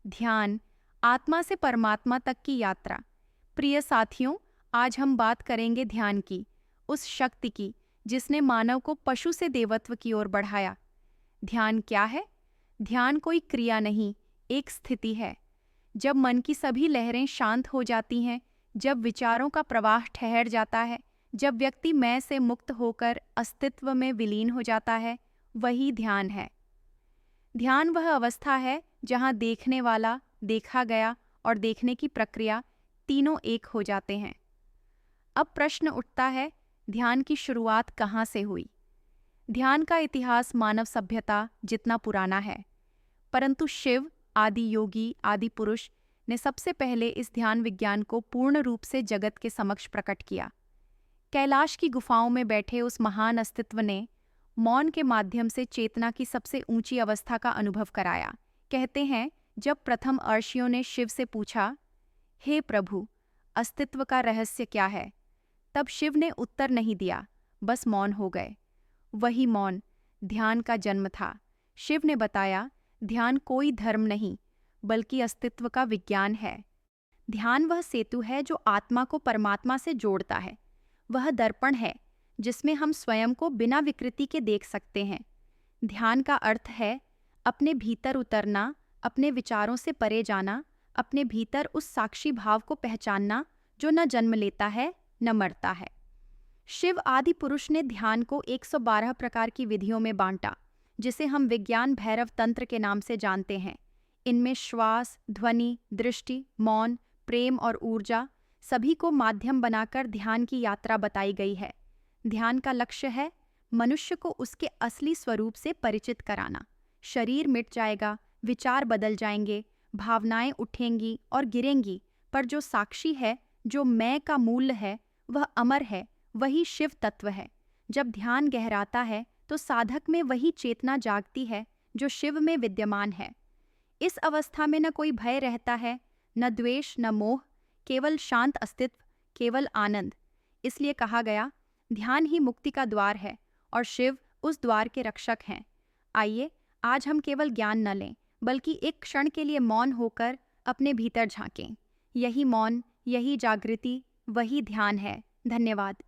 ध्यान, आत्मा से परमात्मा तक की यात्रा। प्रिय साथियों, आज हम बात करेंगे ध्यान की, उस शक्ति की जिसने मानव को पशु से देवत्व की ओर बढ़ाया। ध्यान क्या है? ध्यान कोई क्रिया नहीं, एक स्थिति है। जब मन की सभी लहरें शांत हो जाती हैं, जब विचारों का प्रवाह ठहर जाता है, जब व्यक्ति मैं से मुक्त होकर अस्तित्व में विलीन हो जाता है, वही ध्यान है। ध्यान वह अवस्था है जहाँ देखने वाला, देखा गया और देखने की प्रक्रिया तीनों एक हो जाते हैं। अब प्रश्न उठता है, ध्यान की शुरुआत कहाँ से हुई? ध्यान का इतिहास मानव सभ्यता जितना पुराना है, परंतु शिव, आदि योगी, आदि पुरुष ने सबसे पहले इस ध्यान विज्ञान को पूर्ण रूप से जगत के समक्ष प्रकट किया। कैलाश की गुफाओं में बैठे उस महान अस्तित्व ने मौन के माध्यम से चेतना की सबसे ऊंची अवस्था का अनुभव कराया। कहते हैं, जब प्रथम अर्षियों ने शिव से पूछा, हे प्रभु, अस्तित्व का रहस्य क्या है? तब शिव ने उत्तर नहीं दिया, बस मौन हो गए। वही मौन ध्यान का जन्म था। शिव ने बताया, ध्यान कोई धर्म नहीं, बल्कि अस्तित्व का विज्ञान है। ध्यान वह सेतु है जो आत्मा को परमात्मा से जोड़ता है। वह दर्पण है जिसमें हम स्वयं को बिना विकृति के देख सकते हैं। ध्यान का अर्थ है अपने भीतर उतरना, अपने विचारों से परे जाना, अपने भीतर उस साक्षी भाव को पहचानना जो न जन्म लेता है न मरता है। शिव आदि पुरुष ने ध्यान को 112 प्रकार की विधियों में बांटा, जिसे हम विज्ञान भैरव तंत्र के नाम से जानते हैं। इनमें श्वास, ध्वनि, दृष्टि, मौन, प्रेम और ऊर्जा सभी को माध्यम बनाकर ध्यान की यात्रा बताई गई है। ध्यान का लक्ष्य है मनुष्य को उसके असली स्वरूप से परिचित कराना। शरीर मिट जाएगा, विचार बदल जाएंगे, भावनाएं उठेंगी और गिरेंगी, पर जो साक्षी है, जो मैं का मूल्य है, वह अमर है, वही शिव तत्व है। जब ध्यान गहराता है तो साधक में वही चेतना जागती है जो शिव में विद्यमान है। इस अवस्था में न कोई भय रहता है, न द्वेष, न मोह, केवल शांत अस्तित्व, केवल आनंद। इसलिए कहा गया, ध्यान ही मुक्ति का द्वार है और शिव उस द्वार के रक्षक हैं। आइए, आज हम केवल ज्ञान न लें, बल्कि एक क्षण के लिए मौन होकर अपने भीतर झांकें। यही मौन, यही जागृति, वही ध्यान है। धन्यवाद।